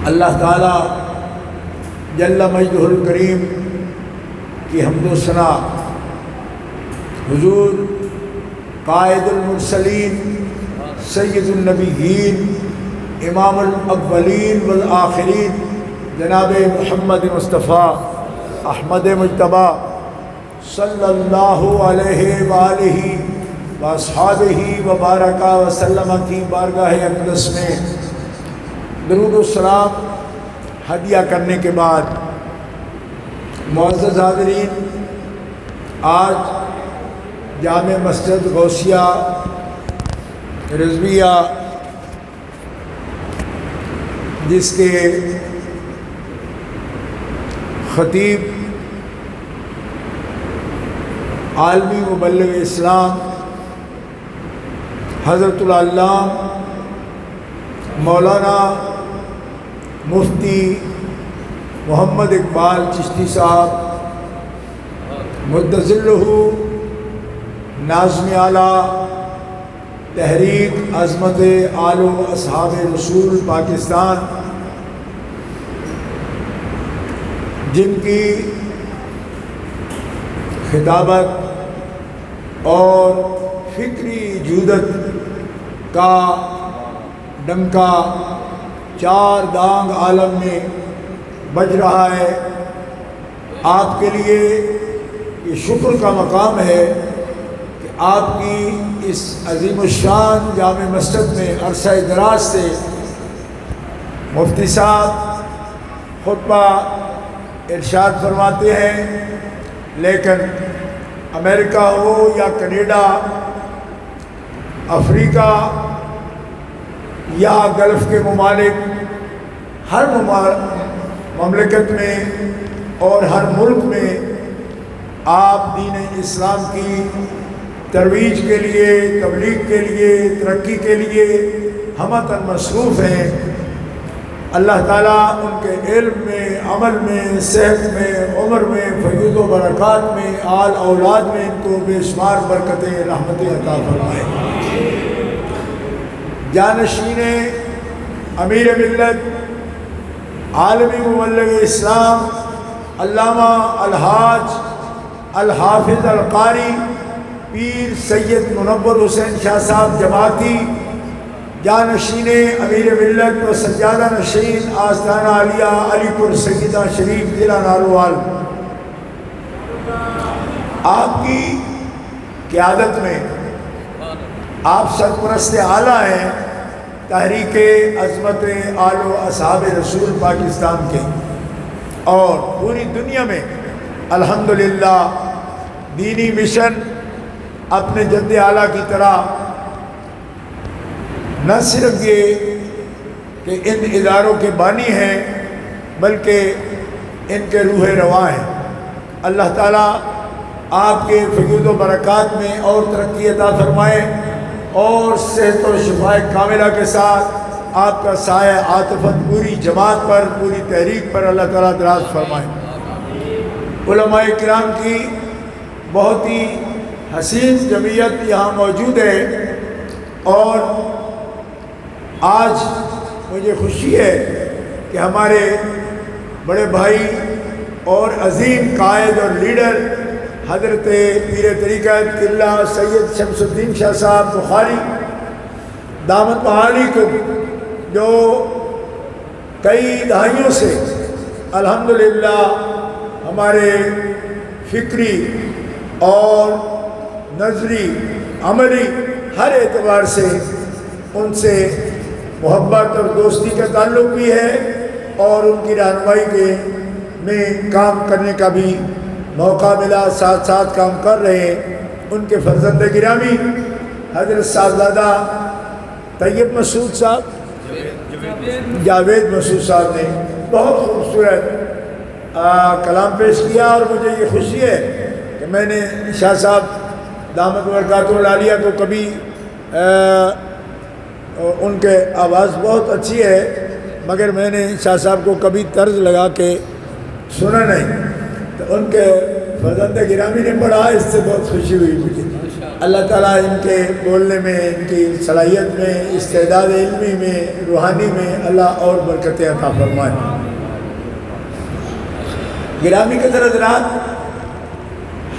اللہ تعالیٰ جل مجدہ الکریم کی حمد و ثنا حضور قائد المرسلین سید النبیین امام الاولین والآخرین جناب محمد مصطفیٰ احمد مجتبیٰ صلی اللہ علیہ وآلہ واصحابہ وبارک وسلم کی بارگاہ اقدس میں درود و سلام ہدیہ کرنے کے بعد معزز حاضرین، آج جامع مسجد غوثیہ رضویہ جس کے خطیب عالمی مبلغ اسلام حضرت العلامہ مولانا مفتی محمد اقبال چشتی صاحب مدظلہ ناظم اعلیٰ تحریک عظمت آل و اصحاب رسول پاکستان، جن کی خطابت اور فکری جودت کا ڈنکا چار دانگ عالم میں بج رہا ہے، آپ کے لیے یہ شکر کا مقام ہے کہ آپ کی اس عظیم الشان جامع مسجد میں عرصہ دراز سے مفتی صاحب خطبہ ارشاد فرماتے ہیں، لیکن امریکہ ہو یا کینیڈا، افریقہ یا گلف کے ممالک، ہر مملکت میں اور ہر ملک میں آپ دین اسلام کی ترویج کے لیے، تبلیغ کے لیے، ترقی کے لیے ہمتاً مصروف ہیں۔ اللہ تعالیٰ ان کے علم میں، عمل میں، صحت میں، عمر میں، فیض و برکات میں، آل اولاد میں ان کو بے شمار برکتیں، رحمتیں عطا فرمائے۔ جانشین امیر ملت، عالمی مبلغ اسلام، علامہ الحاج الحافظ القاری پیر سید منور حسین شاہ صاحب جماعتی، جانشین امیر ملت و سجادہ نشین آستانہ عالیہ علی پور سیدہ شریف ضلع ناروال، آپ کی قیادت میں آپ سرپرست اعلیٰ ہیں تحریک عظمت آل و اصحاب رسول پاکستان کے، اور پوری دنیا میں الحمدللہ دینی مشن اپنے جد اعلیٰ کی طرح نہ صرف یہ کہ ان اداروں کے بانی ہیں بلکہ ان کے روح رواں ہیں۔ اللہ تعالیٰ آپ کے فیض و برکات میں اور ترقی عطا فرمائے، اور صحت و شفاء کاملہ کے ساتھ آپ کا سایہ عاطفت پوری جماعت پر، پوری تحریک پر اللہ تعالیٰ دراز فرمائے۔ علماء کرام کی بہت ہی حسین جمعیت یہاں موجود ہے، اور آج مجھے خوشی ہے کہ ہمارے بڑے بھائی اور عظیم قائد اور لیڈر حضرت پیر طریقت قلہ سید شمس الدین شاہ صاحب بخاری دامت معالی کو، جو کئی دہائیوں سے الحمدللہ ہمارے فکری اور نظری عملی ہر اعتبار سے ان سے محبت اور دوستی کا تعلق بھی ہے، اور ان کی رہنمائی میں کام کرنے کا بھی موقع ملا، ساتھ ساتھ کام کر رہے ہیں۔ ان کے فرزند گرامی حضرت صاحبزادہ طیب مسعود صاحب، جاوید مسعود صاحب نے بہت خوبصورت کلام پیش کیا، اور مجھے یہ خوشی ہے کہ میں نے شاہ صاحب دامت برکاتہ العالیہ کو کبھی ان کے آواز بہت اچھی ہے، مگر میں نے شاہ صاحب کو کبھی طرز لگا کے سنا نہیں، تو ان کے فرزند گرامی نے پڑھا، اس سے بہت خوشی ہوئی مجھے۔ اللہ تعالیٰ ان کے بولنے میں، ان کی صلاحیت میں، استعداد علمی میں، روحانی میں اللہ اور برکتیں عطا فرمائے۔ گرامی قدر حضرات،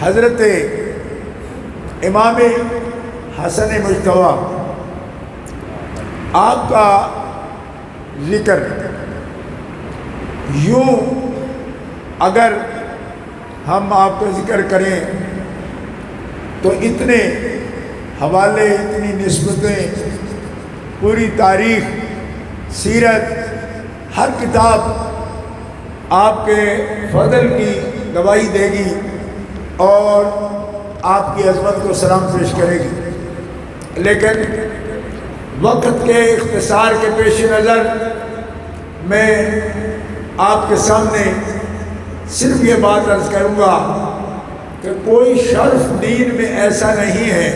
حضرت امام حسن مجتبیٰ آپ کا ذکر یوں اگر ہم آپ کا ذکر کریں تو اتنے حوالے، اتنی نسبتیں، پوری تاریخ، سیرت، ہر کتاب آپ کے فضل کی گواہی دے گی اور آپ کی عظمت کو سلام پیش کرے گی، لیکن وقت کے اختصار کے پیش نظر میں آپ کے سامنے صرف یہ بات عرض کروں گا کہ کوئی شرف دین میں ایسا نہیں ہے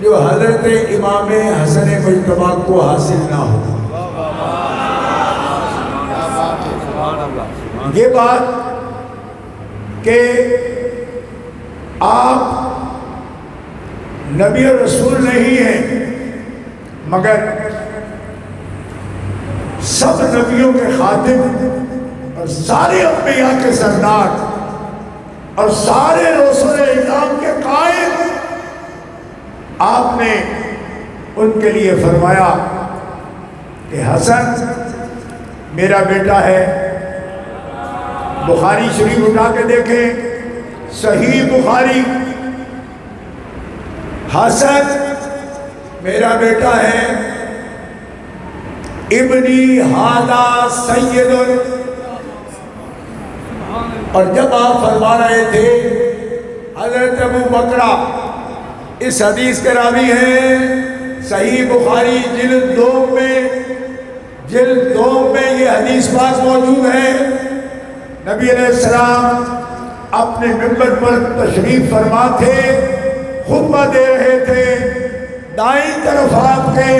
جو حضرت امام حسن مجتبیٰ کو حاصل نہ ہو۔ یہ بات کہ آپ نبی اور رسول نہیں ہیں مگر سب نبیوں کے خاتم اور سارے انبیاء کے سردار اور سارے رسول اعظام کے قائد، آپ نے ان کے لیے فرمایا کہ حسن میرا بیٹا ہے۔ بخاری شریف اٹھا کے دیکھیں، صحیح بخاری، حسن میرا بیٹا ہے، ابنی ھذا سید۔ اور جب آپ فرما رہے تھے، حضرت ابو بکرہ اس حدیث کے راوی ہیں، صحیح بخاری جلد 2 میں یہ حدیث پاک موجود ہے۔ نبی علیہ السلام اپنے ممبر پر تشریف فرما تھے، خطبہ دے رہے تھے، دائیں طرف آپ کے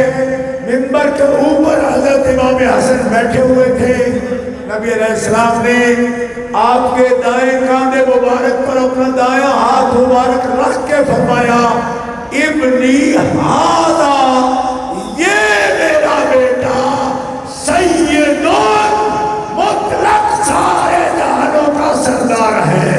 ممبر کے اوپر حضرت امام حسن بیٹھے ہوئے تھے۔ نبی علیہ السلام نے آپ کے دائیں کاندھے مبارک پر اپنا دایاں ہاتھ مبارک رکھ کے فرمایا، ابنی ھذا، یہ میرا بیٹا سید مطلق سارے جہانوں کا سردار ہے۔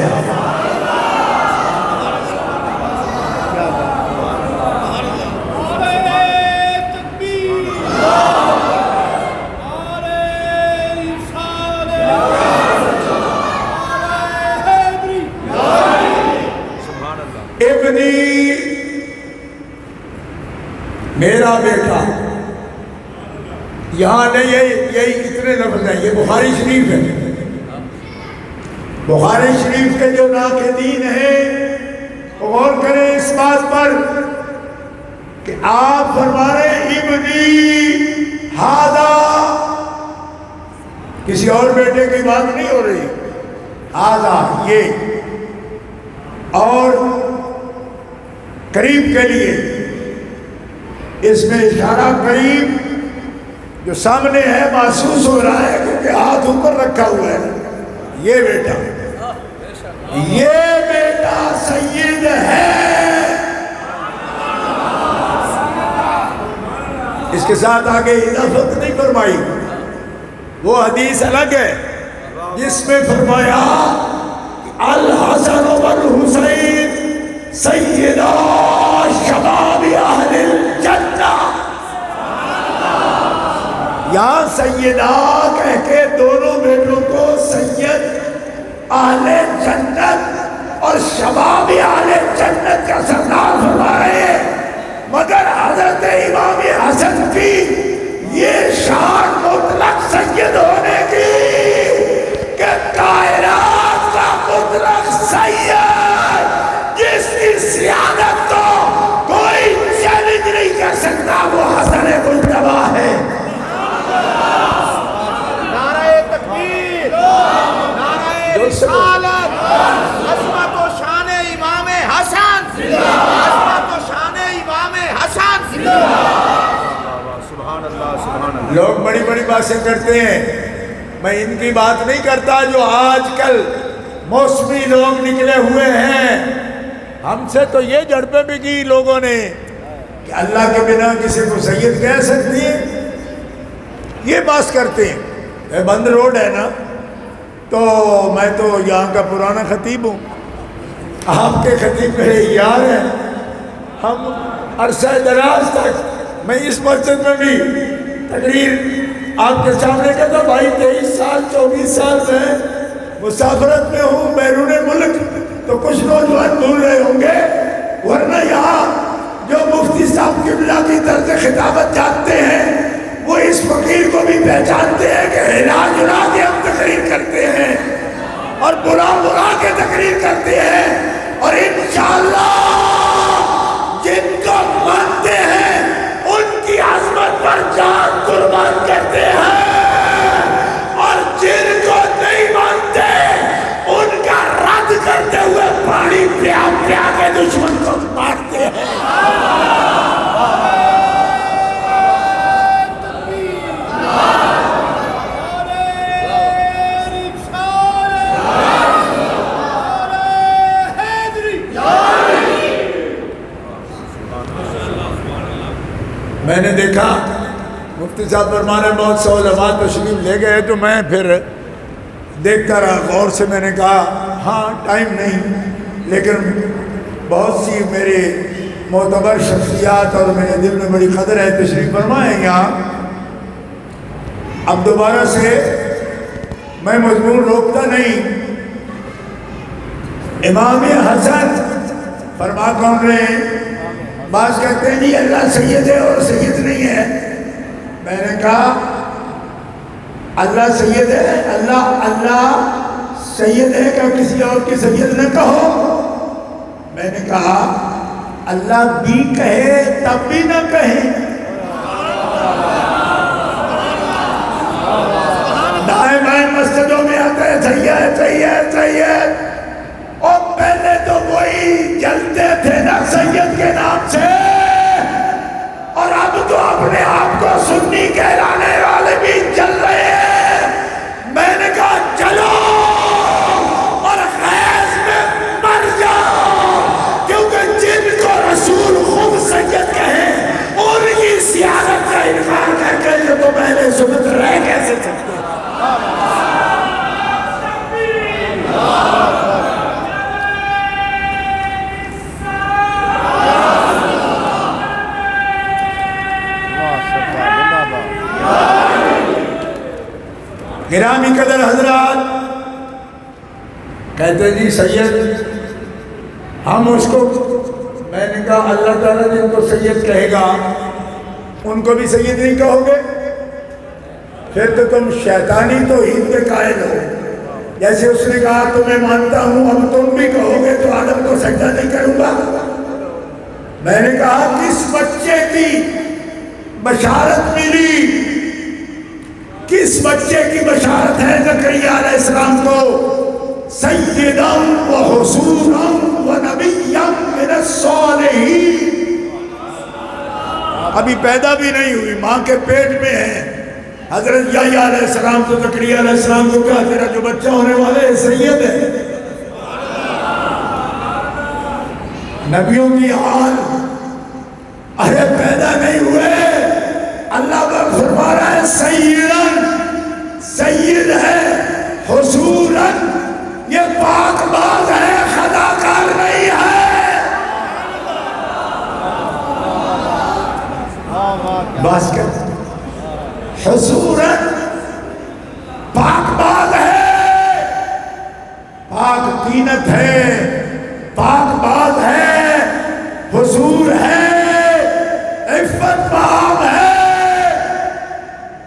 ابنی، میرا بیٹا، یہاں نہیں، یہی اتنے لفظ ہیں، یہ بخاری شریف ہے۔ بخاری شریف کے جو ناقدین ہیں غور کریں اس بات پر کہ آپ فرما رہے ابنی ھذا، کسی اور بیٹے کی بات نہیں ہو رہی، ھذا یہ، اور قریب کے لیے اس میں اشارہ قریب جو سامنے ہے محسوس ہو رہا ہے کیونکہ ہاتھ اوپر رکھا ہوا ہے۔ یہ بیٹا سید ہے۔ اس کے ساتھ آگے اضافت نہیں فرمائی، وہ حدیث الگ ہے جس میں فرمایا الحسن والحسین سیدہ شباب اہل الجنہ۔ یہاں سیدہ کہہ کے دونوں بیٹوں کو سید اہل جنت اور شباب اہل جنت کا سردار فرمائے، مگر حضرت امام حسن کی یہ شان مطلق سید ہونے کی کہ کائنات کا مطلق سید جس کی سیادت کو کوئی چیلنج نہیں کر سکتا، وہ حسن مجتبیٰ ہے۔ نعرہ تکبیر، نعرہ رسالت، عظمت و شان امام حسن، عظمت و شان امام حسن۔ سبحان اللہ، سبحان اللہ۔ لوگ بڑی بڑی باتیں کرتے ہیں، میں ان کی بات نہیں کرتا جو آج کل موسمی لوگ نکلے ہوئے ہیں ہم سے تو یہ جھڑپیں بھی کی لوگوں نے کہ اللہ کے بنا کسی کو سید کہہ سکتی ہے، یہ بات کرتے ہیں۔ یہ بند روڈ ہے نا، تو میں تو یہاں کا پرانا خطیب ہوں، آپ کے خطیب میرے یار ہیں، ہم عرصہ دراز تک میں اس مسجد میں بھی تقریر آپ کے سامنے کہتا بھائی 23 سال 24 سال میں مسافرت میں ہوں بیرون ملک، تو کچھ نوجوان بھول رہے ہوں گے، ورنہ یہاں جو مفتی صاحب قبلہ کی طرز خطابت جانتے ہیں وہ اس فقیر کو بھی پہچانتے ہیں کہ علاج اڑا کے ہم تقریر کرتے ہیں اور برا برا کے تقریر کرتے ہیں، اور انشاءاللہ جن کو مانتے ہیں ان کی عظمت پر جان قربان کرتے ہیں، اور جن کو نہیں مانتے ان کا رد کرتے ہوئے پانی پیا پیا کے دشمن کو مارتے ہیں۔ میں نے دیکھا مفتی صاحب فرمانے بہت سے علماء تشریف لے گئے، تو میں پھر دیکھتا رہا غور سے، میں نے کہا ہاں ٹائم نہیں، لیکن بہت سی میرے معتبر شخصیات اور میرے دل میں بڑی قدر ہے تشریف فرمائیں یہاں۔ اب دوبارہ سے میں مضمون روکتا نہیں۔ امام حسن فرما کون رہے ہیں؟ بعض کہتے ہیں جی اللہ سید ہے اور سید نہیں ہے۔ میں نے کہا اللہ سید ہے، اللہ سید ہے کہ کسی اور کی سید نہ کہو۔ میں نے کہا اللہ بھی کہے تب بھی نہ کہے، دائیں بائیں مسجدوں میں آتے ہیں سید سید سید، اور پہلے تو وہی جلتے تھے نا سید کے نام سے، اور اب تو اپنے آپ کو سنی کہلانے والے بھی چل رہے ہیں۔ میں نے کہا چلو اور خیز میں مر جاؤ، کیونکہ جن کو رسول خود سید کہیں ان کی سیادت کا انکار کر کے یہ تو پہلے سنت رہ کیسے سکتے ہیں۔ گرامی قدر حضرات، کہتے جی سید ہم اس کو، میں نے کہا اللہ تعالیٰ جن کو سید کہے گا ان کو بھی سید نہیں کہو گے؟ پھر تو تم شیطانی توحید کے قائل ہو۔ جیسے اس نے کہا تمہیں مانتا ہوں اب تم بھی کہو گے تو آدم کو سجدہ نہیں کروں گا۔ میں نے کہا کس بچے کی بشارت ملی، کس بچے کی بشارت ہے زکریا علیہ السلام کو؟ سیداً و حصوراً و نبیاً من الصالحین، ابھی پیدا بھی نہیں ہوئی، ماں کے پیٹ میں ہے۔ حضرت یحییٰ علیہ السلام تو زکریا علیہ السلام کو کہا تیرا جو بچہ ہونے والے ہے سید ہے۔ نبیوں کی حال، ارے پیدا نہیں ہوئے، اللہ کا فرما رہا ہے سیداً، سید ہے، حصوراً یہ پاک باز ہے، خطاکار نہیں ہے۔ باز کر حصوراً پاک باز ہے، پاک تینت ہے، پاک باز ہے، حصور ہے، عفت باب ہے،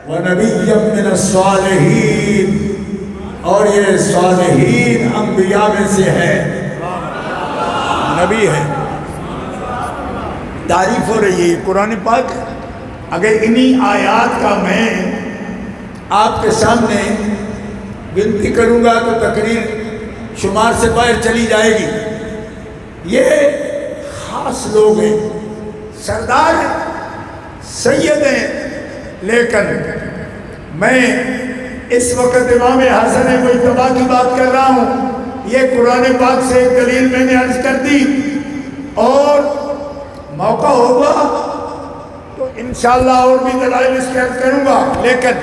وَنَبِيًّا مِّنَ الصَّالِحِينَ، اور یہ صالحین انبیاء میں سے ہے، نبی ہے۔ تعریف ہو رہی ہے قرآن پاک۔ اگر انہی آیات کا میں آپ کے سامنے گنتی کروں گا تو تقریر شمار سے باہر چلی جائے گی۔ یہ خاص لوگ ہیں، سردار ہیں، سید ہیں، لیکن میں اس وقت امام حسن مجتبیٰ کی بات کر رہا ہوں۔ یہ قرآن پاک سے ایک دلیل میں نے عرض کر دی اور موقع ہوگا تو انشاءاللہ اور بھی دلائل اس کے عرض کروں گا، لیکن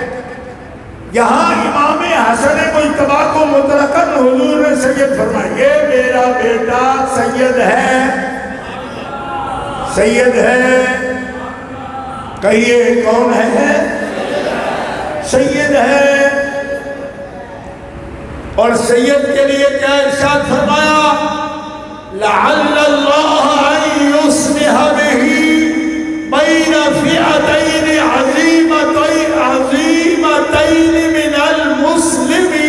یہاں امام حسن مجتبیٰ کو مطلقاً حضور نے سید فرمایا، یہ میرا بیٹا سید ہے، سید ہے، کہیے کون ہے؟ سید ہے۔ اور سید کے لیے کیا ارشاد فرمایا؟ لعل اللہ ان یصلح بہ بین فئتین عظیمتین من المسلمین۔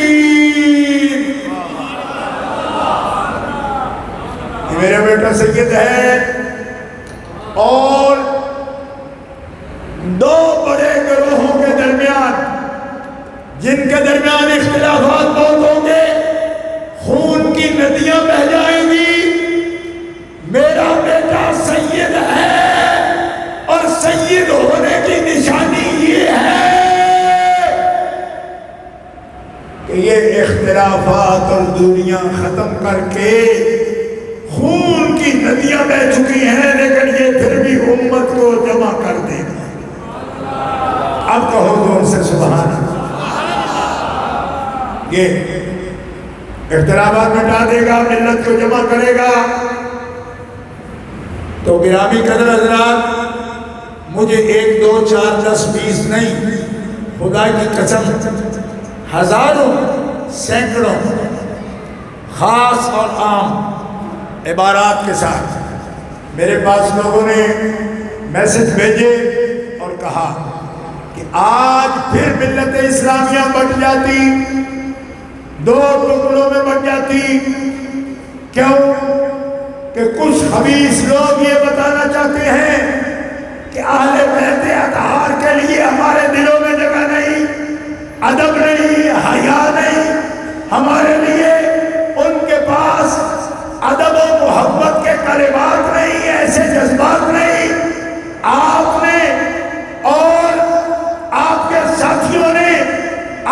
یہ میرا بیٹا سید ہے، اور دو بڑے گروہوں کے درمیان، جن کے درمیان اختلافات بہت ہوں گے، خون کی ندیاں بہہ جائیں گی، میرا بیٹا سید ہے، اور سید ہونے کی نشانی یہ ہے کہ یہ اختلافات اور دوریاں ختم کر کے خون کی ندیاں بہہ چکی ہیں، لیکن یہ پھر بھی امت کو جمع کر دے گا۔ اب کہو زور سے سبحان اللہ۔ یہ اختلافات مٹا دے گا، ملت کو جمع کرے گا۔ تو گرامی قدر حضرات، مجھے 1 2 4 10 20 نہیں، خدا کی قسم ہزاروں سینکڑوں خاص اور عام عبارات کے ساتھ میرے پاس لوگوں نے میسج بھیجے اور کہا کہ آج پھر ملت اسلامیہ بٹ جاتی، 2 ٹکڑوں میں بٹ جاتی۔ کیوں؟ کہ کچھ خبیث لوگ یہ بتانا چاہتے ہیں کہ اہل بیت اطہار کے لیے ہمارے دلوں میں جگہ نہیں، ادب نہیں، حیا نہیں، ہمارے لیے ان کے پاس ادب و محبت کے کلمات نہیں، ایسے جذبات نہیں۔ آپ نے اور آپ کے ساتھیوں نے،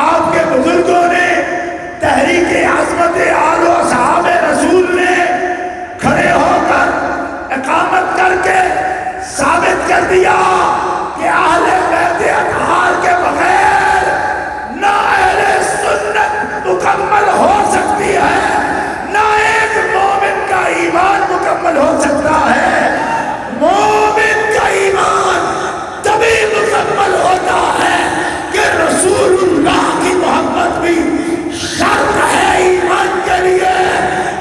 آپ کے بزرگوں نے، تحریک عظمت آل و اصحاب رسول نے کھڑے ہو کر اقامت کر کے ثابت کر دیا کہ اہل بیت اطہار کے بغیر نہ اہل سنت مکمل ہو سکتی ہے، نہ ایک مومن کا ایمان مکمل ہو سکتا ہے۔ مومن کا ایمان تبھی مکمل ہوتا ہے کہ رسول اللہ کی محبت بھی شرط ہے ایمان کے لیے،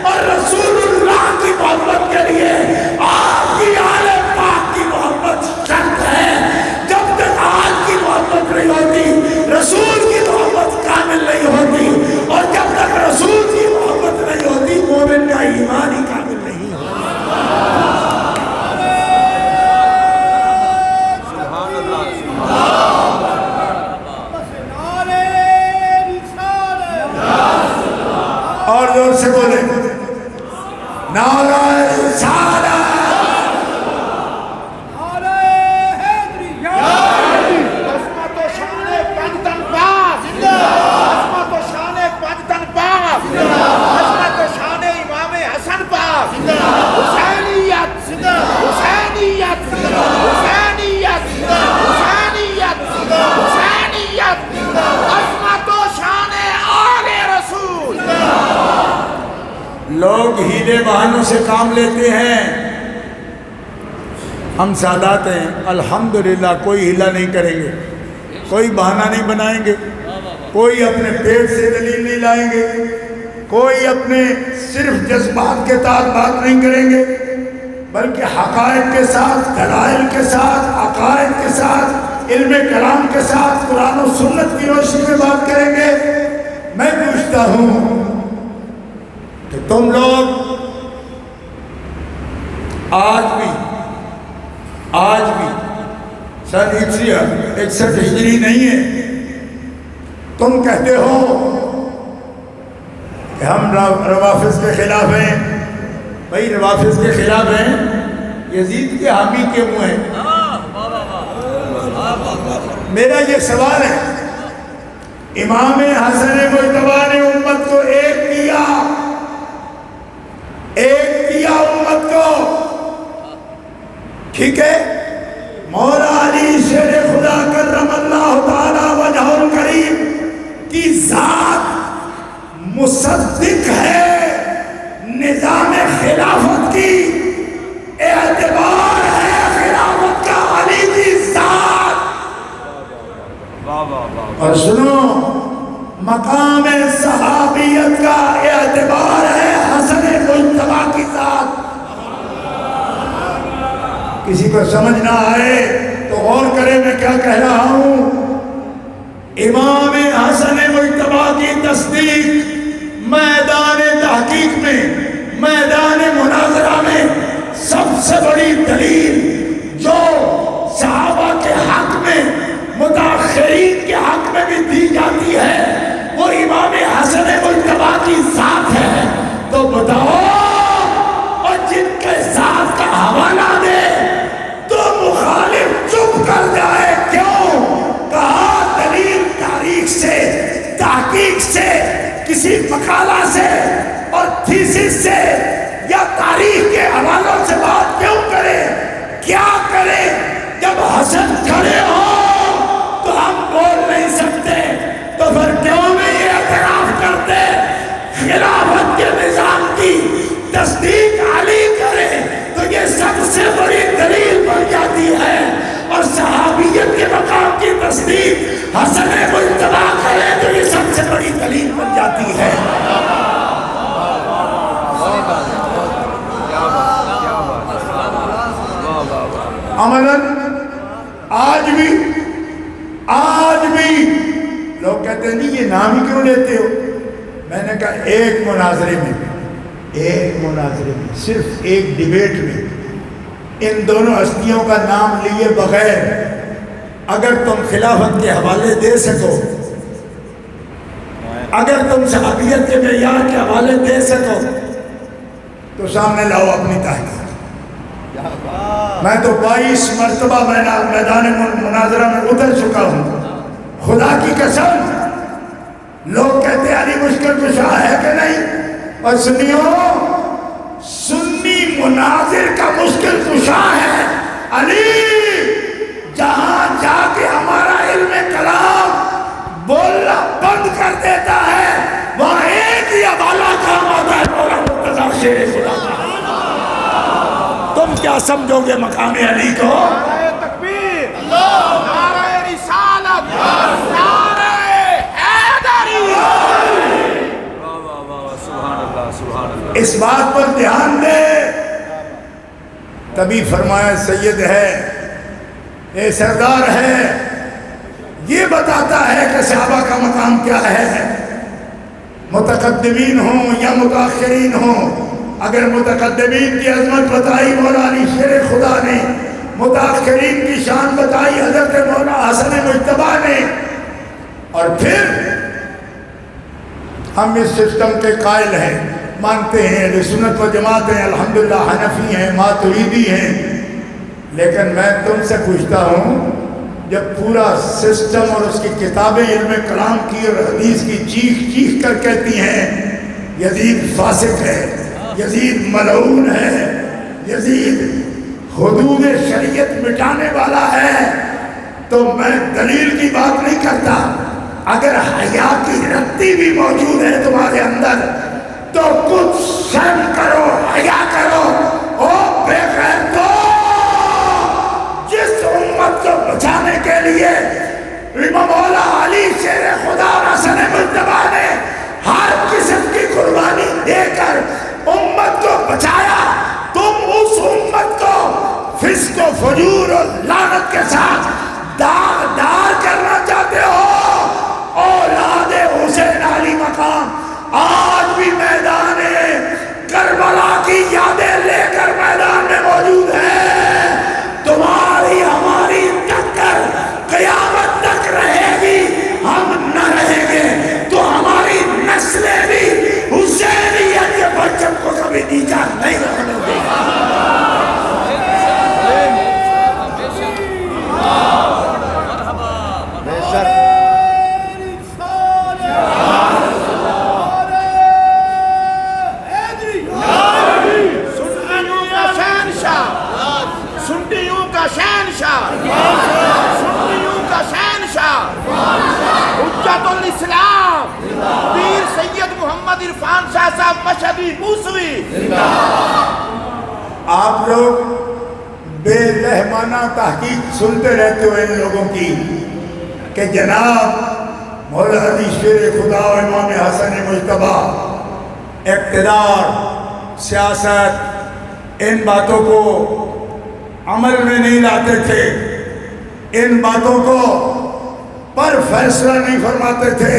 اور رسول اللہ کی محبت کے لیے آپ کی آل پاک کی محبت شرط ہے۔ جب تک آپ کی محبت نہیں ہوتی، رسول کی محبت کامل نہیں ہوتی، اور جب تک رسول کی محبت نہیں ہوتی، مومن کا ایمان ہی کامل نہیں ہوتا۔ اور زور سے بولے نعرہ رسالت، عظمت و شان پنجتن پاک، عظمت و شان پنجتن پاک، عظمت و شان امام حسن پاک، حسینیت حسینیت حسینیت حسینیت حسینیت، عظمت و شان آل رسول۔ لوگ ہیلے بہانوں سے کام لیتے ہیں، ہم سادات ہیں، الحمدللہ کوئی ہیلا نہیں کریں گے، کوئی بہانہ نہیں بنائیں گے، کوئی اپنے پیٹ سے دلیل نہیں لائیں گے، کوئی اپنے صرف جذبات کے تحت بات نہیں کریں گے، بلکہ حقائق کے ساتھ، دلائل کے ساتھ، عقائد کے ساتھ، علم کلام کے ساتھ، قرآن و سنت کی روشنی میں بات کریں گے۔ میں پوچھتا ہوں کہ تم لوگ آج بھی سن 61 ہجری نہیں ہے، تم کہتے ہو کہ ہم روافظ کے خلاف ہیں۔ بھائی روافظ کے خلاف ہیں، یزید کے حامی کیوں ہیں؟ میرا یہ سوال ہے، امام حسن مجتبیٰ نے امت کو ایک کیا امت کو، ٹھیک ہے؟ مولا علی شیر خدا کرم اللہ تعالی وجہ الکریم کی ذات مصدق ہے نظام خلافت کی، اعتبار ہے خلافت کا علی کی ذات۔ اور سنو، مقام صحابیت کا اعتبار ہے حسن مجتبیٰ کی ذات۔ کسی کو سمجھ نہ آئے تو غور کرے میں کیا کہہ رہا ہوں۔ امام حسن مجتبیٰ کی تصدیق میدان تحقیق میں، میدان مناظرہ میں سب سے بڑی دلیل جو صحابہ کے حق میں، متاخرین کے حق میں بھی دی جاتی ہے، وہ امام حسن مجتبیٰ کی ذات ہے۔ تو بتاؤ، اور جن کے ذات کا حوالہ دے تو مخالف چپ کر جائے، کیوں؟ کہا دلیل تاریخ سے، تحقیق سے، کسی مقالہ سے اور تھیسس سے یا تاریخ کے حوالوں سے بات کیوں کرے؟ کیا کرے؟ جب حسن کھڑے ہو تو ہم بول نہیں سکتے، تو پھر کیوں نہیں اعتراف کرتے؟ خلافت کے نظام کی تصدیق علی کرے تو یہ سب سے بڑی دلیل بن جاتی ہے، اور صحابیت کے مقام کی تصدیق حسن مجتبیٰ کرے تو یہ سب سے بڑی دلیل بن جاتی ہے۔ عملاً آج بھی لوگ کہتے ہیں نہیں یہ نام ہی کیوں لیتے ہو؟ میں نے کہا ایک مناظرے میں صرف ایک ڈیبیٹ میں ان دونوں ہستیوں کا نام لیے بغیر اگر تم خلافت کے حوالے دے سکو، اگر تم صحابیت کے معیار کے حوالے دے سکو تو سامنے لاؤ اپنی تحقیق۔ میں تو 22 مرتبہ میدان مناظرہ میں اتر چکا ہوں، خدا کی قسم۔ لوگ کہتے ہیں علی مشکل کشا ہے کہ نہیں؟ اور سنی مناظر کا مشکل کشا ہے علی۔ جہاں جا کے ہمارا علم کلام بولنا بند کر دیتا ہے، وہاں ایک ہی حوالہ کام آتا ہے، مولا مرتضیٰ شیر خدا کا۔ تم کیا سمجھو گے مقام علی کو؟ نعرہ تکبیر، نعرہ رسالت، نعرہ حیدری۔ اس بات پر دھیان دے، تبھی فرمایا سید ہے، اے سردار ہے، یہ بتاتا ہے کہ صحابہ کا مقام کیا ہے، متقدمین ہوں یا متاخرین ہوں۔ اگر متقدمین کی عظمت بتائی مولا علی شیر خدا نے، متاخرین کی شان بتائی حضرت مولا حسن مجتبیٰ نے، اور پھر ہم اس سسٹم کے قائل ہیں، مانتے ہیں، اہل سنت و جماعت ہیں، الحمدللہ حنفی ہیں، ماتریدی ہیں، لیکن میں تم سے پوچھتا ہوں، جب پورا سسٹم اور اس کی کتابیں علم کلام کی اور حدیث کی چیخ کر کہتی ہیں یزید فاسق ہے، یزید ملعون ہے، یزید حدود شریعت مٹانے والا ہے، تو میں دلیل کی بات نہیں کرتا۔ اگر حیا کی رتی بھی موجود ہے تمہارے اندر تو کچھ شرم کرو، حیا کرو۔ او بے غیرتو، جس امت کو بچانے کے لیے امام مولا علی شیر خدا اور حسن مجتبیٰ نے ہر قسم کی قربانی دے کر امت کو بچایا، تم اس امت کو فسق و فجور اور لعنت کے ساتھ داغدار کرنا چاہتے ہو۔ اولاد حسین علی مقام آج بھی میدان کربلا کی یادیں لے کر میدان میں موجود ہے۔ تمہاری ہماری ٹکر قیامت تک رہے گی، ہم نہ رہیں گے۔ پیر سید محمد عرفان شاہ صاحب مشہدی موسوی. آپ لوگ بے رحمانہ تحقیق سنتے رہتے ہو ان لوگوں کی کہ جناب مولانا شیر خدا و امام حسن مجتبیٰ اقتدار، سیاست، ان باتوں کو عمل میں نہیں لاتے تھے، ان باتوں کو پر فیصلہ نہیں فرماتے تھے.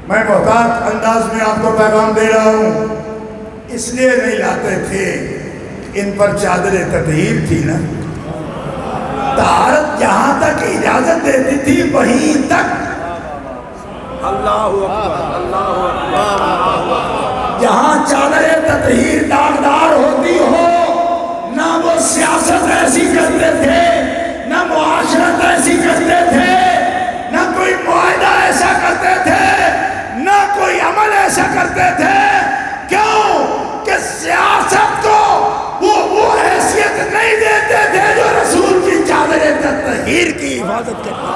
میں محتاط انداز میں آپ کو پیغام دے رہا ہوں، اس لیے نہیں لاتے تھے. ان پر چادر تطہیر تھی نا، طہارت جہاں تک اجازت دیتی تھی وہیں تک. اللہ اکبر، اللہ اکبر. جہاں چادر تطہیر داغدار ہوتی ہو، نہ وہ سیاست ایسی کرتے تھے، نہ معاشرت ایسی کرتے تھے، نہ کوئی معاہدہ ایسا کرتے تھے، نہ کوئی عمل ایسا کرتے تھے. کیوں کہ سیاست کو وہ حیثیت نہیں دیتے تھے جو رسول کی چادر تطہیر کی حفاظت کرتے.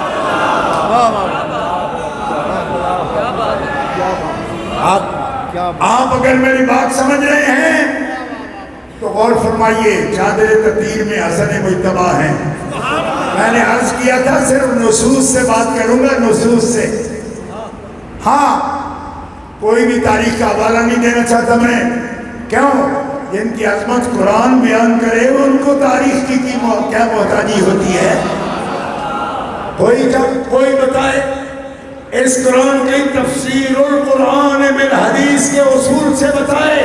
آپ اگر میری بات سمجھ رہے ہیں تو غور فرمائیے. چادر تطہیر میں حسن مجتبیٰ ہیں. میں نے عرض کیا تھا صرف نصوص سے بات کروں گا، نصوص سے. ہاں، کوئی بھی تاریخ کا حوالہ نہیں دینا چاہتا میں. کیوں؟ جن کی عظمت قرآن بیان کرے ان کو تاریخ کی کیا محتاجی ہوتی ہے. کوئی بتائے اس قرآن کی تفسیر القرآن بالحدیث کے اصول سے بتائے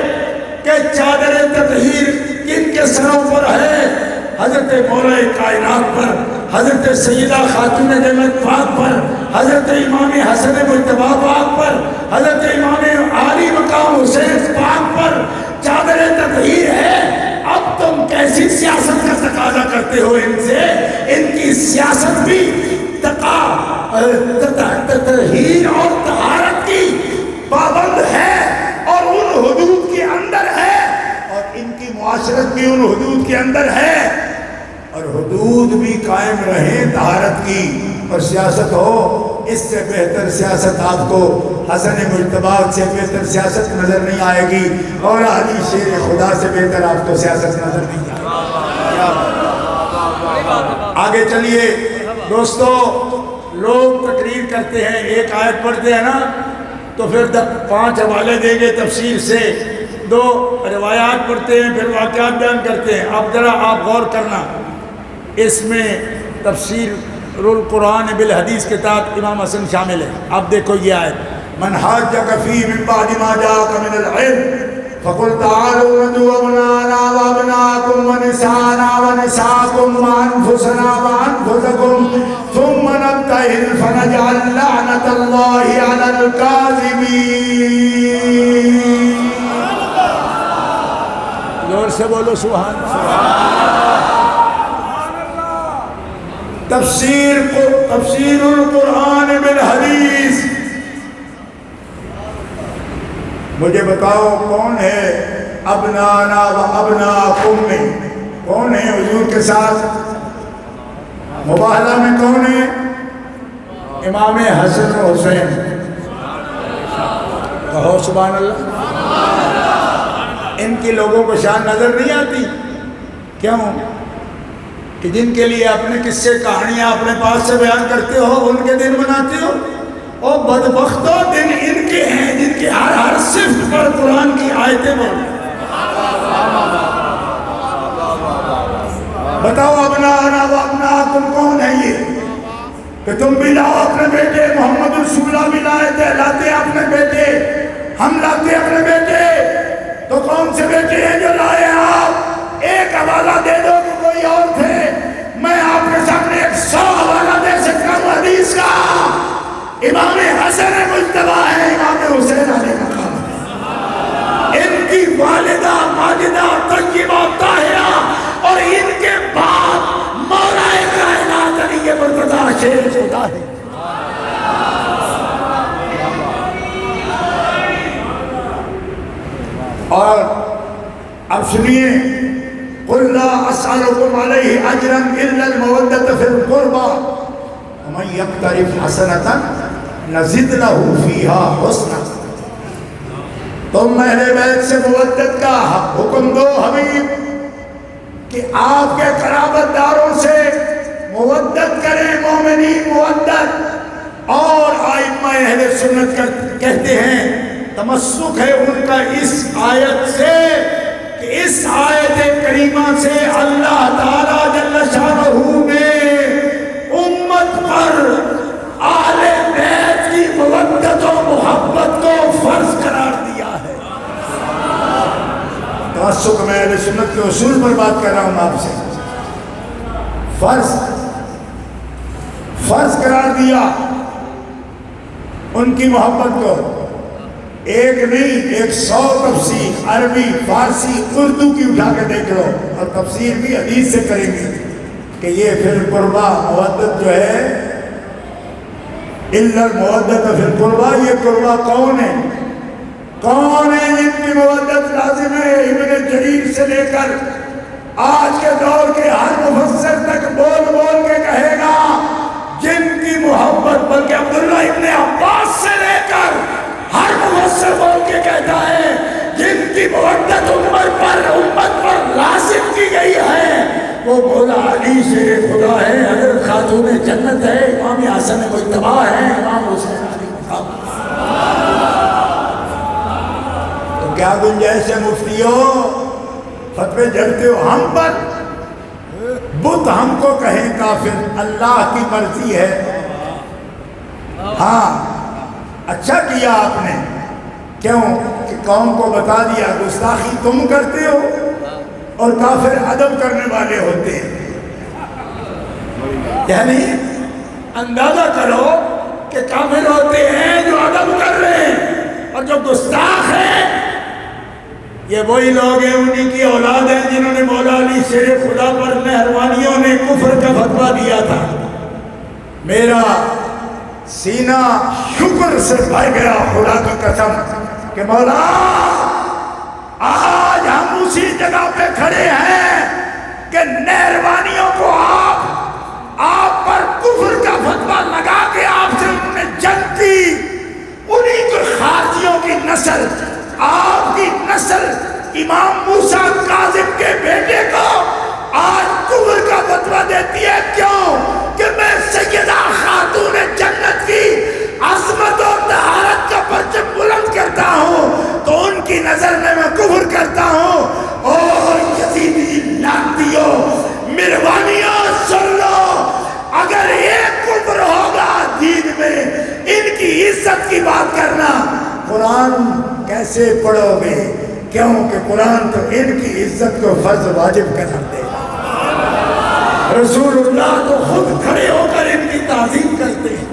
کہ چادر تطہیر کن کے سروں پر ہے؟ حضرت مولا کائنات پر، حضرت سیدہ خاتون جنت پاک پر، حضرت امام حسن مجتبیٰ پاک پر، حضرت امام عالی مقام حسین پاک پر چادر تطہیر ہے. اب تم کیسی سیاست کا تقاضا کرتے ہو ان سے؟ ان کی سیاست بھی تطہیر اور طہارت کی پابند ہے اور ان حدود کے اندر ہے، اور ان کی معاشرت بھی ان حدود کے اندر ہے، اور حدود بھی قائم رہیں طہارت کی اور سیاست ہو. اس سے بہتر سیاست آپ کو حسن مجتبیٰ سے بہتر سیاست نظر نہیں آئے گی، اور علی شیر خدا سے بہتر آپ کو سیاست نظر نہیں آئے گی. آگے چلیے دوستو. لوگ تقریر کرتے ہیں، ایک آیت پڑھتے ہیں نا تو پھر 5 حوالے دیں گے تفسیر سے، 2 روایات پڑھتے ہیں، پھر واقعات بیان کرتے ہیں. اب ذرا آپ غور کرنا، اس میں تفسیر القرآن بالحدیث کے تحت امام حسن شامل ہے. اب دیکھو یہ آیت، من حاجک فی من بعد ما جاءک من العلم فقل تعالوا ندعو ابناءنا وابناءکم ونساءنا ونساءکم وانفسنا وانفسکم ثم نبتہل فنجعل لعنت اللہ علی الکاذبین. زور سے بولو سبحان اللہ. تفسیر القرآن بالحدیث. مجھے بتاؤ کون ہے ابنانا و ابناکم میں؟ کون ہے حضور کے ساتھ مباہلہ میں؟ کون ہے؟ امام حسن و حسین. کہو سبحان اللہ. ان کی لوگوں کو شان نظر نہیں آتی. کیوں؟ کہ جن کے لیے اپنے قصے کہانیاں اپنے پاس سے بیان کرتے ہو ان کے دن مناتے ہو. اور بدبختو دن ان کے ہیں جن کی ہر صفت پر قرآن کی آیتیں بول. بتاؤ ابنانا و ابناکم کون ہے یہ؟ کہ تم بھی لاؤ اپنے بیٹے. محمد رسول اللہ بھی لائے تھے، لاتے اپنے بیٹے، ہم لاتے اپنے بیٹے. تو کون سے بیٹے ہیں جو لائے آپ؟ ایک حوالہ دے دو کہ کوئی اور تھے. میں آپ کے سامنے 100 حوالہ دے سکتا ہوں حدیث کا. امام حسن مجتبیٰ ہے، امام حسین علیہ مقام ہے. ان کی والدہ ماجدہ طیبہ طاہرہ اور ان کے بعد مولا کائنات علی مرتضیٰ شیر خدا ہے. اور اب سنیے، قُلْ لَا أَسْأَلُكُمْ عَلَيْهِ أَجْرًا إِلَّا الْمَوَدَّةَ فِي الْقُرْبَى وَمَنْ يَقْتَرِفْ حَسَنَةً نزد لہو فیہا حسنا۔ تم اہل بیت سے مودت کا حکم دو حبیب کہ آپ کے قرابت داروں سے مودت کریں، مومنین مودت۔ اور ائمہ اہل سنت کہتے ہیں تمسک ہے ان کا اس آیت سے کہ اس آیت کریمہ سے اللہ تعالیٰ جل شانہ نے امت پر اہل بیت کی مودت و محبت کو فرض قرار دیا ہے۔ تمسک میں اہل سنت کے اصول پر بات کر رہا ہوں آپ سے۔ فرض قرار دیا ان کی محبت کو۔ ایک نہیں 100 تفسیر عربی، فارسی، اردو کی اٹھا کے دیکھ لو، اور تفسیر بھی حدیث سے کریں گے کہ یہ فی القربہ مودت جو ہے، الا المودت فی القربہ، یہ قربہ کون ہے؟ کون ہے جن کی مودت لازم ہے؟ ابن جریر سے لے کر آج کے دور کے ہر مفسر تک بول بول کے کہے گا جن کی محبت، بلکہ عبداللہ ابن عباس سے لے کر ہر مفسر بول کے کہتا ہے جن کی مودت امت پر لازم کی گئی ہے وہ مولا علی شیر خدا ہے، حضرت خاتون جنت ہے، امام حسن مجتبی ہے، امام حسین علی مقام۔ تو کیا گنجائش ہے مفتیوں؟ فتوے جھڑتے ہو ہم پر، بت ہم کو کہیں کافر، اللہ کی مرضی ہے۔ ہاں اچھا کیا آپ نے، کیوں کہ قوم کو بتا دیا گستاخی تم کرتے ہو اور کافر ادب کرنے والے ہوتے ہیں۔ یعنی اندازہ کرو کہ کافر ہوتے ہیں جو ادب کر رہے ہیں، اور جو گستاخ ہیں یہ وہی لوگ ہیں، انہی کی اولاد ہیں جنہوں نے مولا علی شیر خدا پر مہربانیوں نے کفر کا فتویٰ دیا تھا۔ میرا سینہ شکر سے بھر گیا خدا کی قسم کہ مولا آج ہم اسی جگہ پہ کھڑے ہیں کہ مہربانیوں کو آپ پر کفر کا فتویٰ لگا کے آپ سے انہوں نے جنگ کی، انہی کو خارجیوں کی نسل، آپ کی نسل امام موسیٰ کاظم کے بیٹے کو آج کفر کا فتویٰ دیتی ہے۔ کیوں کہ میں سیدہ خاتون جنت کی عظمت و طہارت کا پرچم بلند کرتا ہوں تو ان کی نظر میں کفر کرتا ہوں۔ اور یزیدی لعنتیوں، مہربانیوں سن لو، اگر ایک کفر ہوگا دین میں ان کی عزت کی بات کرنا، قرآن کیسے پڑھو گے؟ کیوں کہ قرآن تو ان کی عزت کو فرض واجب قرار دے گا۔ رسول اللہ تو خود کھڑے ہو کر ان کی تعظیم کرتے ہیں،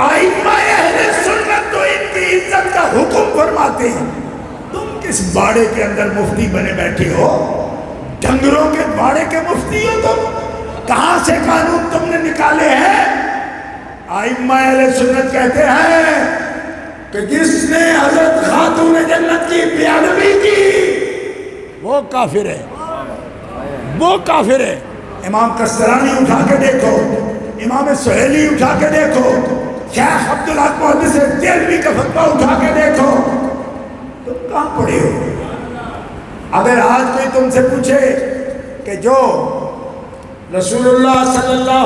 ائمہ اہل سنت تو ان کی عزت کا حکم فرماتے ہیں۔ تم کس باڑے کے اندر مفتی بنے بیٹھے ہو؟ ڈنگروں کے باڑے کے مفتی ہو تم؟ کہاں سے قانون تم نے نکالے ہیں؟ ائمہ اہل سنت کہتے ہیں کہ جس نے حضرت خاتون جنت کی بے ادبی کی وہ کافر ہے، وہ کافر ہے۔ امام کسترانی اٹھا کے دیکھو، امام سہیلی اٹھا کے دیکھو، شیخ عبدالحق محدث دہلوی کا فتویٰ اٹھا کے دیکھو، تم کہاں پڑے ہو؟ اگر آج کوئی تم سے پوچھے کہ جو رسول اللہ صلی اللہ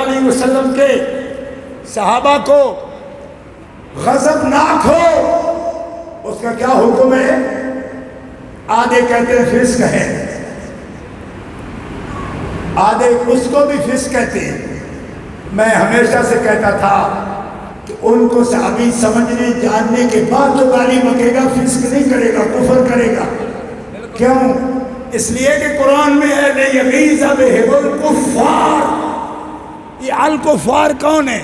علیہ وسلم کے صحابہ کو غضبناک ہو اس کا کیا حکم ہے؟ آدھے کہتے ہیں فسق ہے، آدھے اس کو بھی فسق کہتے ہیں۔ میں ہمیشہ سے کہتا تھا کہ ان کو صحابی سمجھنے جاننے کے بعد جو گالی بکے گا فسق نہیں کرے گا، کفر کرے گا۔ کیوں؟ اس لیے کہ قرآن میں ہے لِیَغِیظَ بِهِمُ الْکُفَّارِ۔ یہ الکفار کون ہے؟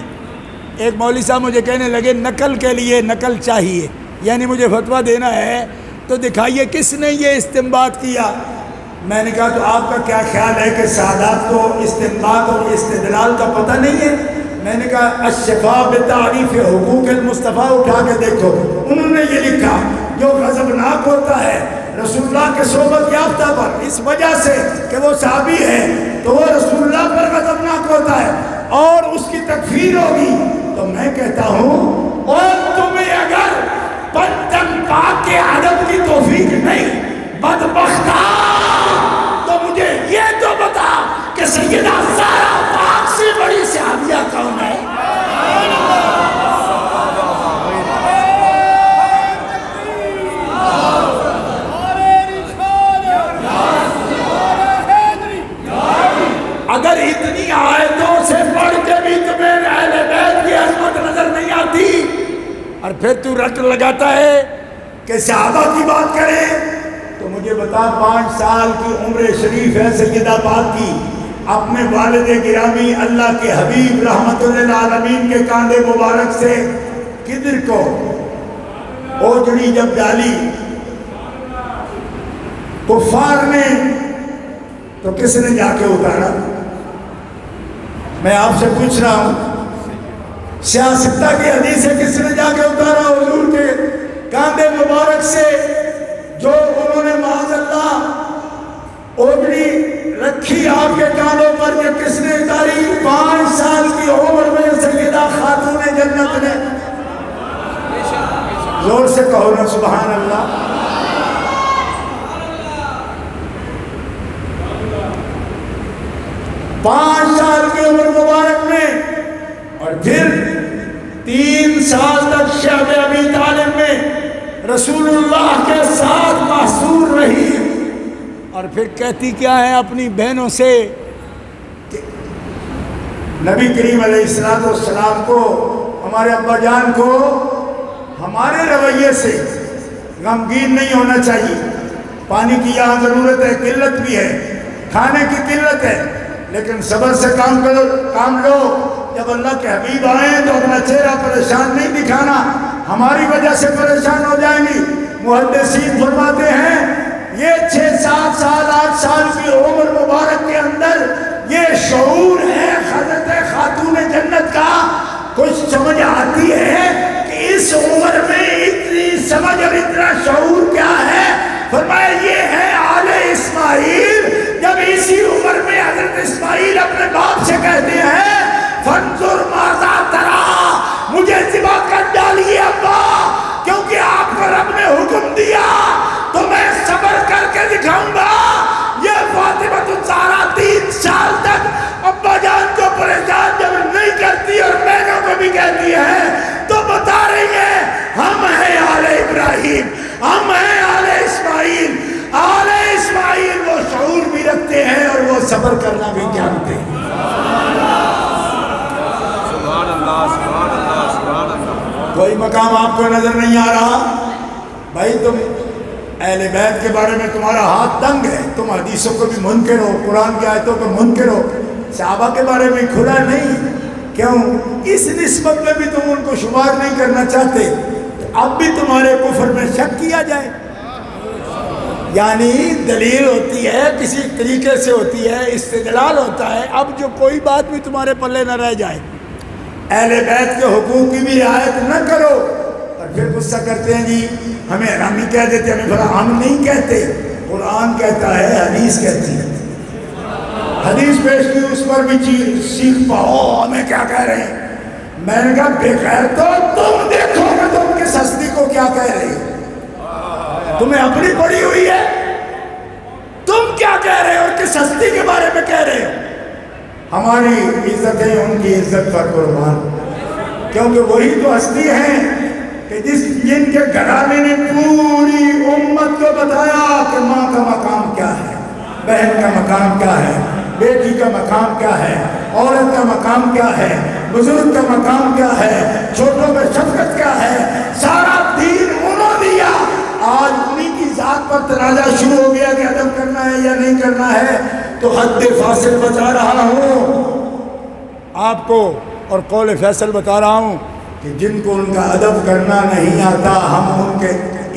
ایک مولوی صاحب مجھے کہنے لگے نقل کے لیے نقل چاہیے، یعنی مجھے فتویٰ دینا ہے تو دکھائیے کس نے یہ استنباط کیا۔ میں نے کہا تو آپ کا کیا خیال ہے کہ سادات کو استنباط اور استدلال کا پتہ نہیں ہے؟ میں نے کہا الشفاء بتعریف حقوق المصطفیٰ اٹھا کے دیکھو، انہوں نے یہ لکھا جو غضبناک ہوتا ہے رسول اللہ کے صحبت یافتہ پر اس وجہ سے کہ وہ صحابی ہے تو وہ رسول اللہ پر غضبناک ہوتا ہے اور اس کی تکفیر ہوگی تو میں کہتا ہوں اور تمہیں اگر پنجم پاک کے ادب کی توفیق نہیں بدبختہ، تو مجھے یہ تو بتا کہ سیدہ زہرا پاک سے بڑی صحابیہ کون ہے؟ اگر اتنی آیتوں سے پڑھ کے بھی تمہیں اہل بیت کی عظمت نظر نہیں آتی اور پھر تو رٹ لگاتا ہے کہ صحابہ کی بات کرے، تو مجھے بتا 5 سال کی عمر شریف ہے سیدہ پاک کی، اپنے والد گرامی اللہ کے حبیب رحمت للعالمین کے کاندھے مبارک سے کدھر کو اوجڑی جب ڈالی کفار نے، تو کس نے جا کے اتارا؟ میں آپ سے پوچھ رہا ہوں، سیاستہ کی حدیث ہے، کس نے جا کے اتارا حضور کے کاندھے مبارک سے جو انہوں نے معاذ اللہ اوجڑی رکھی آپ کے کاندھوں پر، کہ کس نے اتاری؟ 5 سال کی عمر میں سیدہ خاتون جنت نے۔ زور سے کہو نا سبحان اللہ۔ 5 سال کی عمر مبارک میں، اور پھر 3 سال تک شعب ابی طالب میں رسول اللہ کے ساتھ محصور رہی، اور پھر کہتی کیا ہے اپنی بہنوں سے کہ نبی کریم علیہ السلام کو، ہمارے ابا جان کو ہمارے رویے سے غمگین نہیں ہونا چاہیے، پانی کی یہاں ضرورت ہے، قلت بھی ہے، کھانے کی قلت ہے، لیکن صبر سے کام کرو، کام لو۔ جب اللہ کے حبیب آئیں تو اپنا چہرہ پریشان نہیں دکھانا، ہماری وجہ سے پریشان ہو جائیں گی۔ محدثین فرماتے ہیں یہ 6 7 سال 8 سال کی عمر مبارک کے اندر یہ شعور ہے حضرت خاتون جنت کا، کچھ سمجھ آتی ہے کہ اس عمر میں اتنی سمجھ اور اتنا شعور کیا ہے؟ فرمایا یہ ہے آل اسماعیل۔ جب اسی عمر میں حضرت اسماعیل اپنے باپ سے کہتے ہیں فانظر ماذا تری، مجھے ذبح کر ڈالیے ابا، کیونکہ آپ کو رب نے حکم دیا تو میں صبر کر کے دکھاؤں گا۔ یہ فاطمہ الزہرا 3 سال تک ابا جان کو پریشان جب نہیں کرتی اور بہنوں کو بھی کہتی ہے، تو بتا رہی ہے ہم ہیں آل ابراہیم، ہم ہیں آل اسماعیل۔ آل اسماعیل وہ شعور بھی رکھتے ہیں اور وہ صبر کرنا بھی جانتے ہیں۔ کوئی مقام آپ کو نظر نہیں آ رہا؟ بھائی تم اہل بیت کے بارے میں تمہارا ہاتھ تنگ ہے، تم حدیثوں کو بھی منکر ہو، قرآن کی آیتوں کو منکر ہو، صحابہ کے بارے میں کھلا نہیں، کیوں؟ اس نسبت میں بھی تم ان کو شمار نہیں کرنا چاہتے، تو اب بھی تمہارے کفر میں شک کیا جائے، یعنی دلیل ہوتی ہے کسی طریقے سے ہوتی ہے، استدلال ہوتا ہے، اب جو کوئی بات بھی تمہارے پلے نہ رہ جائے، اہل بیت کے حقوق کی بھی رعایت نہ کرو، اور پھر غصہ کرتے ہیں جی ہمیں حرامی کہہ دیتے، ہمیں بڑا، ہم نہیں کہتے، قرآن کہتا ہے، حدیث کہتی ہے، حدیث پیش کی، اس پر بھی سیکھ پاؤ ہمیں کیا کہہ رہے ہیں۔ میں نے کہا بغیر تو تم دیکھو کہ تم کس ہستی کو کیا کہہ رہے ہو، تمہیں اپنی پڑی ہوئی ہے، تم کیا کہہ رہے ہو اور کس ہستی کے بارے میں کہہ رہے ہو؟ ہماری عزت ہے ان کی عزت پر قربان، کیونکہ وہی تو ہستی ہیں کہ جن کے گھرانے نے پوری امت کو بتایا کہ ماں کا مقام کیا ہے، بہن کا مقام کیا ہے، بیٹی کا مقام کیا ہے، عورت کا مقام کیا ہے، بزرگ کا مقام کیا ہے، چھوٹوں میں شفقت کیا ہے، سارا دین انہوں دیا۔ آج انہی کی ذات پر تنازع شروع ہو گیا کہ ادب کرنا ہے یا نہیں کرنا ہے، تو حد فاصل بتا رہا ہوں آپ کو اور قول فیصل بتا رہا ہوں کہ جن کو ان کا ادب کرنا نہیں آتا، ہم ان کے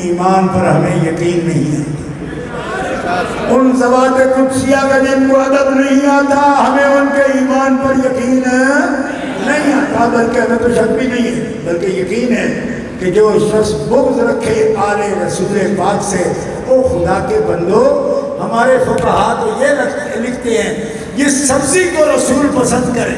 ایمان پر ہمیں یقین نہیں آتا، ان ذوات قدسیہ کا جن کو ادب نہیں آتا، ہمیں ان کے ایمان پر یقین نہیں آتا، بلکہ ہمیں تو شک بھی نہیں ہے، بلکہ یقین ہے کہ جو شخص بغض رکھے آل رسول پاک سے، او خدا کے بندو، ہمارے فقہا تو یہ لکھتے ہیں یہ سبزی کو رسول پسند کریں،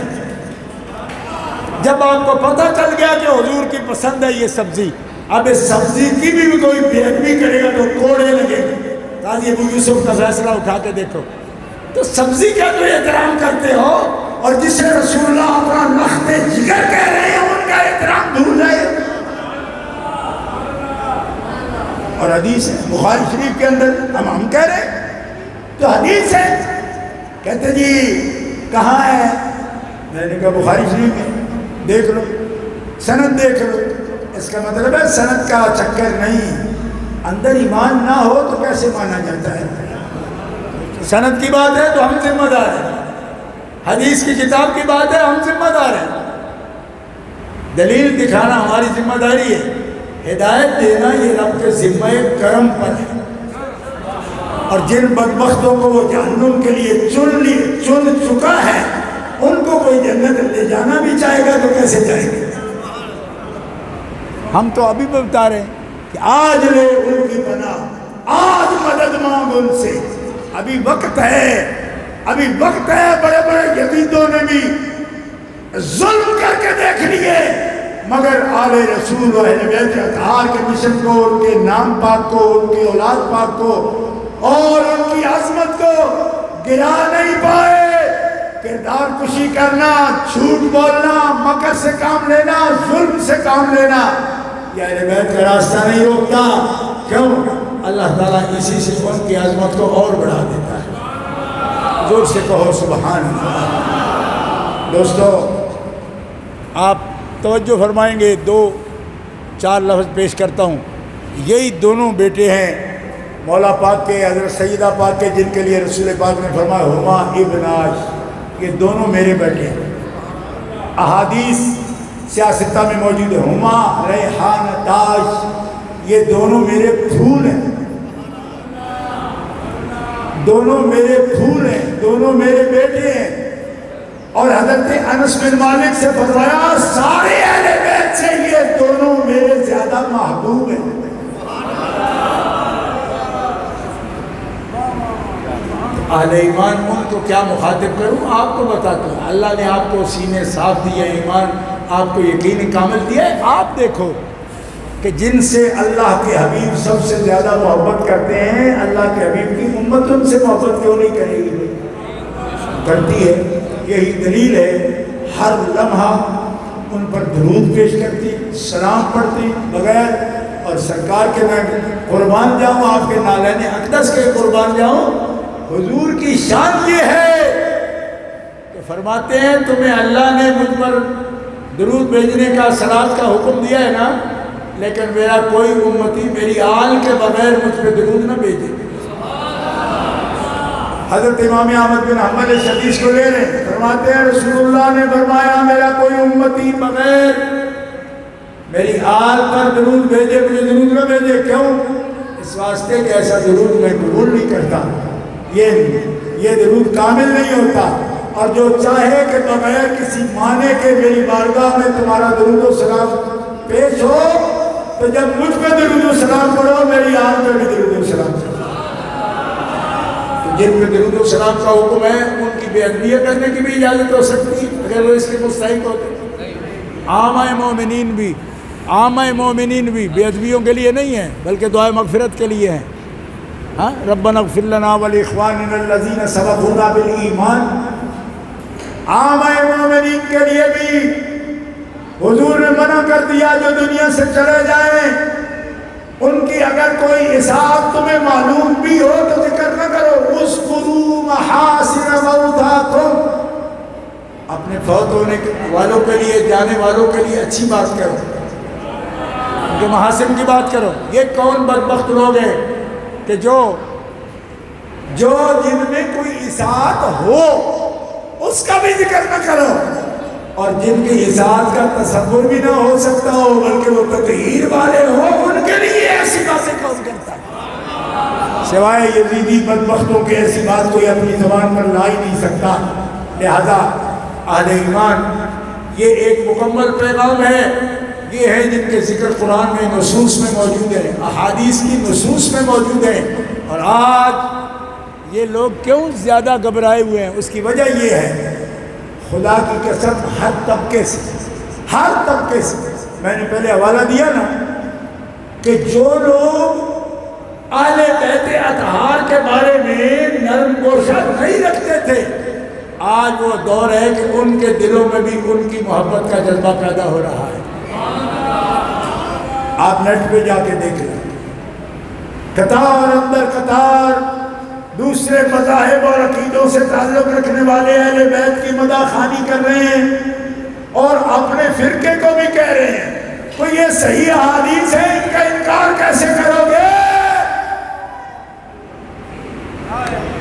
جب آپ کو پتہ چل گیا کہ حضور کی پسند ہے یہ سبزی، اب اس سبزی کی بھی کوئی بے ادبی کرے گا تو کوڑے لگے گا۔ قاضی ابو یوسف کا فیصلہ اٹھا کے دیکھو، تو سبزی کا تو احترام کرتے ہو، اور جسے رسول اللہ اپنا لخت جگر کہہ رہے ہیں ان کا احترام بھول رہے ہیں۔ اور حدیث ہے بخاری شریف کے اندر، ہم کہہ رہے ہیں تو حدیث ہے، کہتے جی کہاں ہے؟ میں نے کہا بخاری شریف میں، دیکھ لو سند دیکھ لو۔ اس کا مطلب ہے سند کا چکر نہیں، اندر ایمان نہ ہو تو کیسے مانا جاتا ہے؟ سند کی بات ہے تو ہم ذمہ دار ہیں، حدیث کی کتاب کی بات ہے ہم ذمہ دار ہیں، دلیل دکھانا ہماری ذمہ داری ہے، ہدایت دینا یہ رب کے ذمہ کرم پر ہے۔ اور جن بدبختوں کو وہ جہنم کے لیے چن چکا ہے، ان کو کوئی جنت لے جانا بھی چاہے گا تو کیسے جائیں گے؟ ہم تو ابھی بھی بتا رہے ہیں کہ آج لے ان کی پناہ، آج مدد مانگ ان سے، ابھی وقت ہے، ابھی وقت ہے۔ بڑے بڑے یزیدوں نے بھی ظلم کر کے دیکھ لیے، مگر آل رسول و اہل بیت اطہار کے مشن کو، ان کے نام پاک کو، ان کی اولاد پاک کو اور ان کی عظمت کو گرا نہیں پائے۔ کردار کشی کرنا، جھوٹ بولنا، مکر سے کام لینا، ظلم سے کام لینا، یہ اہل بیت کا راستہ نہیں روکتا۔ کیوں؟ اللہ تعالیٰ اسی سے ان کی عظمت کو اور بڑھا دیتا ہے۔ زور سے کہو سبحان اللہ۔ دوستو آپ توجہ فرمائیں گے، 2-4 لفظ پیش کرتا ہوں۔ یہی دونوں بیٹے ہیں مولا پاک کے، حضرت سیدہ پاک کے، جن کے لیے رسول پاک نے فرمایا ہما ابناش، یہ دونوں میرے بیٹے ہیں۔ احادیث سیاستہ میں موجود ہے، ہما ریحان تاش، یہ دونوں میرے پھول ہیں، دونوں میرے پھول ہیں، دونوں میرے بیٹے ہیں۔ اور حضرت انس بن مالک سے فرمایا سارے اہل بیت سے یہ دونوں میرے زیادہ محبوب ہیں۔ اہل ایمان ان کو کیا مخاطب کروں؟ آپ کو بتاتا ہوں، اللہ نے آپ کو سینے صاف دیے، ایمان آپ کو یقین کامل دیا ہے۔ آپ دیکھو کہ جن سے اللہ کے حبیب سب سے زیادہ محبت کرتے ہیں، اللہ کے حبیب کی امت ان سے محبت کیوں نہیں کرے گی؟ کرتی ہے۔ یہی دلیل ہے، ہر لمحہ ان پر درود پیش کرتی، سلام پڑھتی بغیر، اور سرکار کے میں قربان جاؤں، آپ کے نالین اقدس کے قربان جاؤں۔ حضور کی شان یہ ہے کہ فرماتے ہیں تمہیں اللہ نے مجھ پر درود بھیجنے کا، صلوات کا حکم دیا ہے نا، لیکن میرا کوئی امتی میری آل کے بغیر مجھ پہ درود نہ بھیجے۔ حضرت امام احمد بن حنبل اس حدیث کو لے رہے ہیں، فرماتے ہیں رسول اللہ نے فرمایا میرا کوئی امتی بغیر میری آل پر درود بھیجے، مجھے درود نہ بھیجے۔ کیوں؟ اس واسطے کہ ایسا درود میں قبول نہیں کرتا، یہ درود کامل نہیں ہوتا۔ اور جو چاہے کہ بغیر کسی معنی کے میری بارگاہ میں تمہارا درود و سلام پیش ہو، تو جب مجھ پہ درود و سلام پڑھو، میری آل پہ بھی درود و سلام پڑھو۔ جن پہ درود و سلام کا حکم ہے ان کی بے ادبی کرنے کی بھی اجازت ہو سکتی ہے اگر وہ اس کے مستحق ہوتے۔ عامہ مومنین بھی بے ادبیوں کے لیے نہیں ہیں، بلکہ دعائے مغفرت کے لیے ہیں۔ ہاں، ربنا اغفر لنا ولاخواننا الذین سبقونا بالایمان، عامہ مومنین کے لیے بھی حضور نے منع کر دیا جو دنیا سے چلے جائیں، ان کی اگر کوئی اسحاق تمہیں معلوم بھی ہو تو ذکر نہ کرو۔ اذکروا محاسن موتاکم، اپنے فوت ہونے والوں کے لیے، جانے والوں کے لیے اچھی بات کرو، ان کے محاسن کی بات کرو۔ یہ کون بدبخت لوگ ہیں کہ جو جن میں کوئی اسحاق ہو اس کا بھی ذکر نہ کرو، اور جن کی اسحاق کا تصور بھی نہ ہو سکتا ہو بلکہ وہ تطہیر والے ہو، ان کے لیے ایسی باتیں کون کرتا ہے؟ سوائے یزیدی بدبختوں کے ایسی بات کوئی اپنی زبان پر لا ہی نہیں سکتا۔ لہذا اہل ایمان یہ ایک مکمل پیغام ہے، یہ ہے جن کے ذکر قرآن میں نصوص میں موجود ہے، احادیث کی نصوص میں موجود ہے۔ اور آج یہ لوگ کیوں زیادہ گھبرائے ہوئے ہیں؟ اس کی وجہ یہ ہے، خدا کی قسم ہر طبقے سے ہر طبقے سے. میں نے پہلے حوالہ دیا نا کہ جو لوگ اہل بیت اطہار کے بارے میں نرم گوشہ نہیں رکھتے تھے، آج وہ دور ہے کہ ان کے دلوں میں بھی ان کی محبت کا جذبہ پیدا ہو رہا ہے. آپ نیٹ پہ جا کے دیکھ لیں، قطار اندر قطار دوسرے مذاہب اور عقیدوں سے تعلق رکھنے والے اہل بیت کی مداح خوانی کر رہے ہیں اور اپنے فرقے کو بھی کہہ رہے ہیں. تو یہ صحیح احادیث ہے، ان کا انکار کیسے کرو گے؟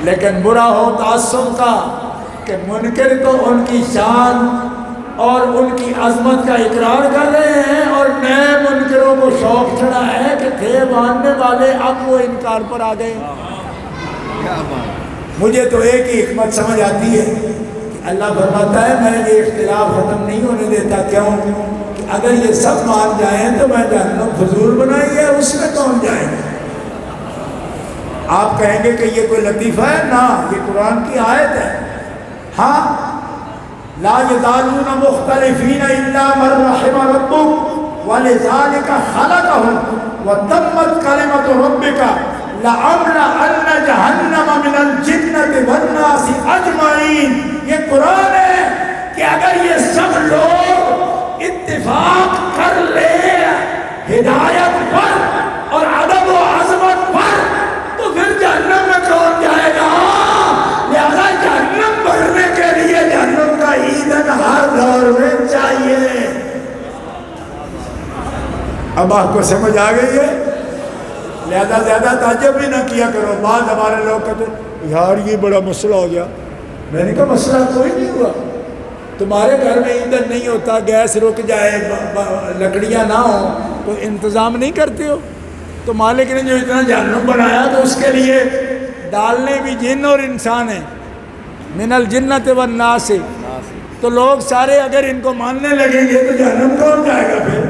لیکن برا ہو تعصب کا کہ منکر تو ان کی شان اور ان کی عظمت کا اقرار کر رہے ہیں اور نئے منکروں کو شوق چڑھا ہے کہ تھے ماننے والے اب وہ انکار پر آ گئے. مجھے تو ایک ہی حکمت سمجھ آتی ہے کہ اللہ فرماتا ہے میں یہ اختلاف ختم نہیں ہونے دیتا. کیوں؟ کہ اگر یہ سب مان جائیں تو میں جہنم فضول بنائی ہے، اس میں کون جائے گا؟ آپ کہیں گے کہ یہ کوئی لطیفہ ہے؟ نہ، یہ قرآن کی آیت ہے. ہاں، لا یزالون مختلفین الا من رحم ربک ولذالک خلقہم وتمت کلمۃ ربک لأملأن جہنم من الجنۃ والناس اجمعین. یہ قرآن ہے کہ اگر یہ سب لوگ اتفاق کر لیں ہدایت پر اور ادب و عظمت پر تو پھر جہنم میں کون جائے گا؟ لہذا جہنم بھرنے کے لیے جہنم کا ایندھن ہر دور میں چاہیے. اب آپ کو سمجھ آ گئی ہے؟ لہذا زیادہ تعجب بھی نہ کیا کرو. بعض ہمارے لوگ کہتے ہیں یار یہ بڑا مسئلہ ہو گیا. میں نے کہا مسئلہ کوئی نہیں ہوا. تمہارے گھر میں ایندھن نہیں ہوتا، گیس رک جائے، لکڑیاں نہ ہوں تو انتظام نہیں کرتے ہو؟ تو مالک نے جو اتنا جہنم بنایا تو اس کے لیے ڈالنے بھی جن اور انسان ہیں، من الجنت والناس. تو لوگ سارے اگر ان کو ماننے لگیں گے تو جہنم کون جائے گا؟ پھر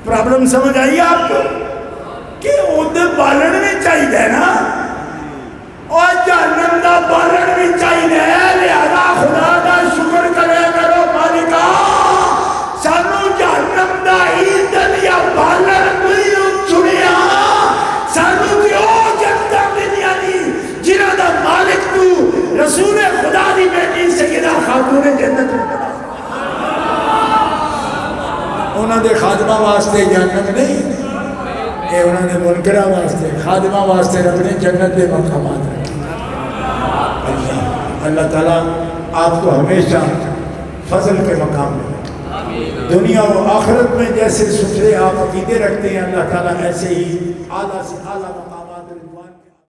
پرابلم سمجھ آئیے آپ کو کہ ادھر بالن بھی چاہیے نا اور جہنم دا بالن بھی چاہیے. لہذا خدا دا شکر کرے کرو مالکا سانو جہنم دا ایندھن یا بالن نہیں چنیا. سانو کیوں جنتا دنیا نہیں جنہ دا مالک تو رسول خدا دی بیٹی سیدہ خاتون جنت میں بنا. انہوں نے خادمہ واسطے جہنم نہیں، کہ انہوں نے منکرہ واسطے خادمہ واسطے اپنے جنت کے مقامات رکھے. اللہ تعالیٰ آپ کو ہمیشہ فضل کے مقام میں رکھے. دنیا و آخرت میں جیسے ستھرے آپ عقیدے رکھتے ہیں، اللہ تعالیٰ ایسے ہی اعلیٰ سے اعلیٰ مقامات رضوان